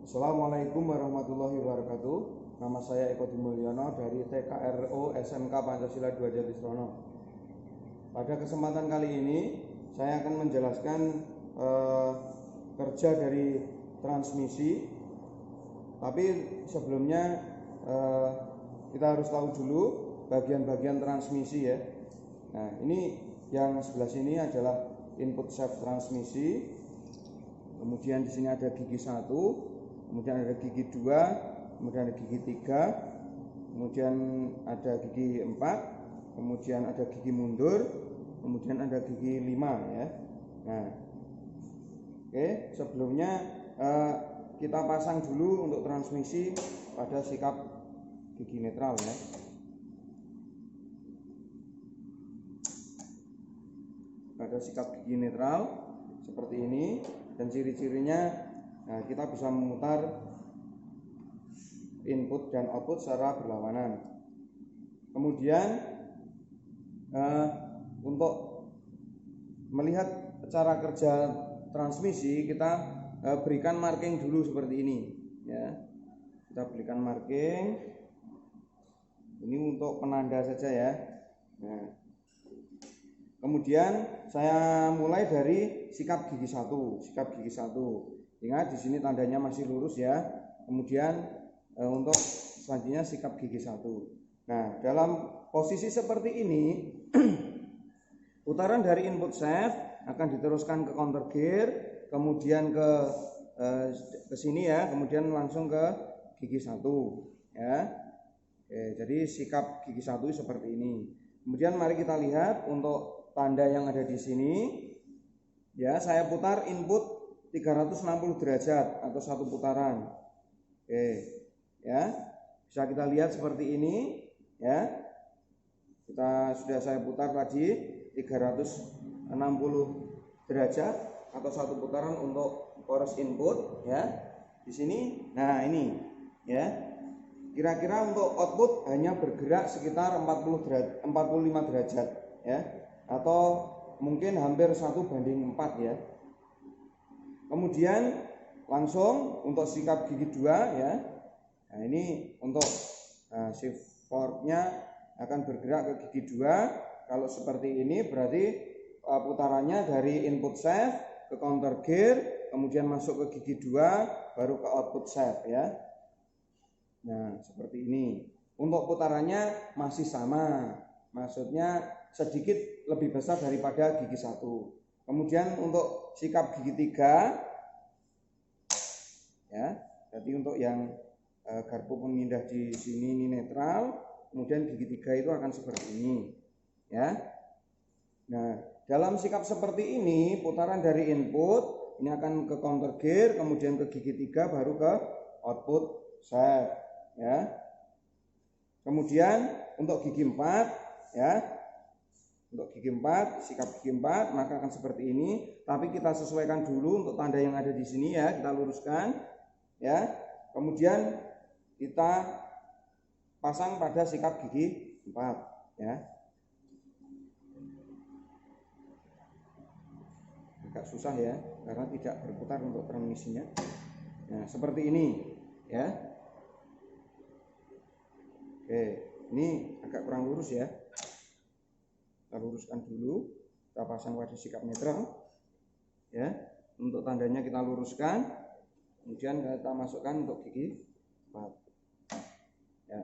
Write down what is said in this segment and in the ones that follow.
Assalamualaikum warahmatullahi wabarakatuh. Nama saya Eko Dimulyono dari TKRO SMK Pancasila 2 Jatisrono. Pada kesempatan kali ini saya akan menjelaskan kerja dari transmisi. Tapi sebelumnya kita harus tahu dulu bagian-bagian transmisi ya. Nah, ini yang sebelah sini adalah input shaft transmisi. Kemudian di sini ada gigi 1, kemudian ada gigi 2, kemudian ada gigi 3, kemudian ada gigi 4, kemudian ada gigi mundur, kemudian ada gigi 5 ya. Nah, oke, sebelumnya kita pasang dulu untuk transmisi pada sikap gigi netral ya. Pada sikap gigi netral seperti ini, dan ciri-cirinya kita bisa memutar input dan output secara berlawanan. Kemudian untuk melihat cara kerja transmisi, kita berikan marking dulu seperti ini ya. Kita berikan marking ini untuk penanda saja ya. Nah, kemudian saya mulai dari sikap gigi 1. Sikap gigi 1. Ingat di sini tandanya masih lurus ya. Kemudian untuk selanjutnya sikap gigi 1. Nah, dalam posisi seperti ini putaran dari input shaft akan diteruskan ke counter gear, kemudian ke sini ya, kemudian langsung ke gigi 1 ya. Oke, jadi sikap gigi 1 seperti ini. Kemudian mari kita lihat untuk tanda yang ada di sini ya, saya putar input 360 derajat atau satu putaran. Oke ya, bisa kita lihat seperti ini ya. Sudah saya putar tadi 360 derajat atau satu putaran untuk poros input ya di sini. Nah, ini ya, kira-kira untuk output hanya bergerak sekitar 45 derajat ya, atau mungkin hampir 1:4 ya. Kemudian langsung untuk sikap gigi 2 ya. Nah, ini untuk shift fork-nya akan bergerak ke gigi 2. Kalau seperti ini berarti putarannya dari input shaft ke counter gear, kemudian masuk ke gigi 2, baru ke output shaft ya. Nah, seperti ini. Untuk putarannya masih sama, maksudnya sedikit lebih besar daripada gigi 1. Kemudian untuk sikap gigi 3 ya, jadi untuk yang garpu pemindah di sini ini netral, kemudian gigi 3 itu akan seperti ini ya. Nah, dalam sikap seperti ini putaran dari input ini akan ke counter gear, kemudian ke gigi 3, baru ke output shaft ya. Kemudian untuk gigi 4 ya, untuk gigi 4, sikap gigi 4 maka akan seperti ini. Tapi kita sesuaikan dulu untuk tanda yang ada di sini ya, kita luruskan ya. Kemudian kita pasang pada sikap gigi 4 ya. Agak susah ya, karena tidak berputar untuk transmisinya. Nah, seperti ini ya. Oke, ini agak kurang lurus ya. Kita luruskan dulu, kita pasang pada sikap netral ya. Untuk tandanya kita luruskan, kemudian kita masukkan untuk gigi 4 ya.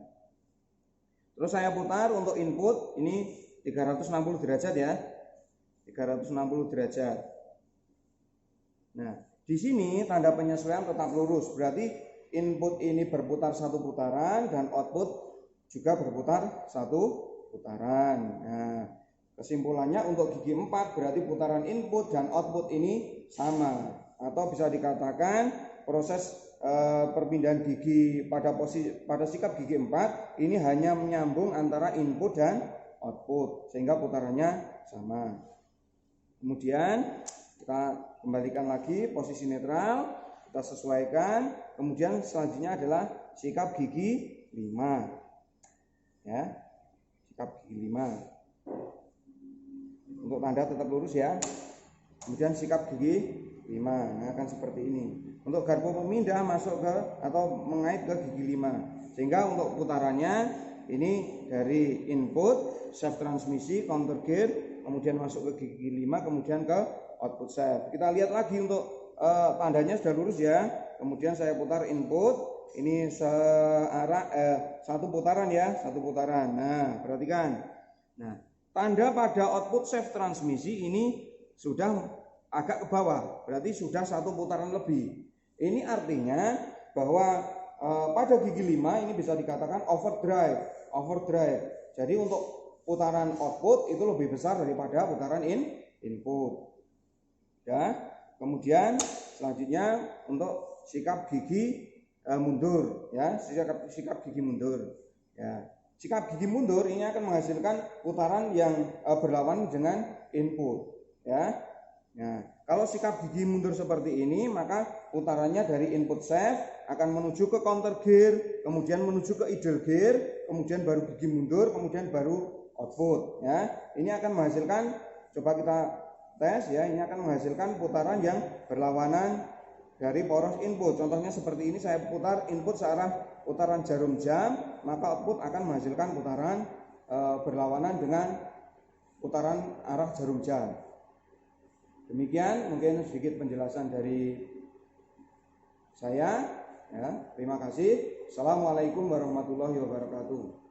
Terus saya putar untuk input ini 360 derajat ya, 360 derajat. Nah, di sini tanda penyesuaian tetap lurus, berarti input ini berputar satu putaran dan output juga berputar satu putaran. Nah, kesimpulannya untuk gigi 4 berarti putaran input dan output ini sama, atau bisa dikatakan proses perpindahan gigi pada sikap gigi 4 ini hanya menyambung antara input dan output sehingga putarannya sama. Kemudian kita kembalikan lagi posisi netral, kita sesuaikan. Kemudian selanjutnya adalah sikap gigi 5 ya, sikap gigi 5. Untuk tanda tetap lurus ya. Kemudian sikap gigi 5 akan seperti ini. Untuk garpu pemindah masuk ke atau mengait ke gigi 5. Sehingga untuk putarannya ini dari input shaft transmisi counter gear, kemudian masuk ke gigi 5, kemudian ke output shaft. Kita lihat lagi untuk tandanya sudah lurus ya. Kemudian saya putar input, ini searah satu putaran ya, satu putaran. Nah, perhatikan. Nah, tanda pada output shaft transmisi ini sudah agak ke bawah, berarti sudah satu putaran lebih. Ini artinya bahwa pada gigi 5 ini bisa dikatakan overdrive. Jadi untuk putaran output itu lebih besar daripada putaran input. Ya. Kemudian selanjutnya untuk sikap gigi mundur, ya, sikap gigi mundur. Ya. Sikap gigi mundur ini akan menghasilkan putaran yang berlawanan dengan input, ya. Nah, kalau sikap gigi mundur seperti ini, maka putarannya dari input shaft akan menuju ke counter gear, kemudian menuju ke idle gear, kemudian baru gigi mundur, kemudian baru output. Ya, ini akan menghasilkan, coba kita tes ya, ini akan menghasilkan putaran yang berlawanan dari poros input. Contohnya seperti ini, saya putar input searah putaran jarum jam, maka output akan menghasilkan putaran berlawanan dengan putaran arah jarum jam. Demikian mungkin sedikit penjelasan dari saya. Ya, terima kasih. Assalamualaikum warahmatullahi wabarakatuh.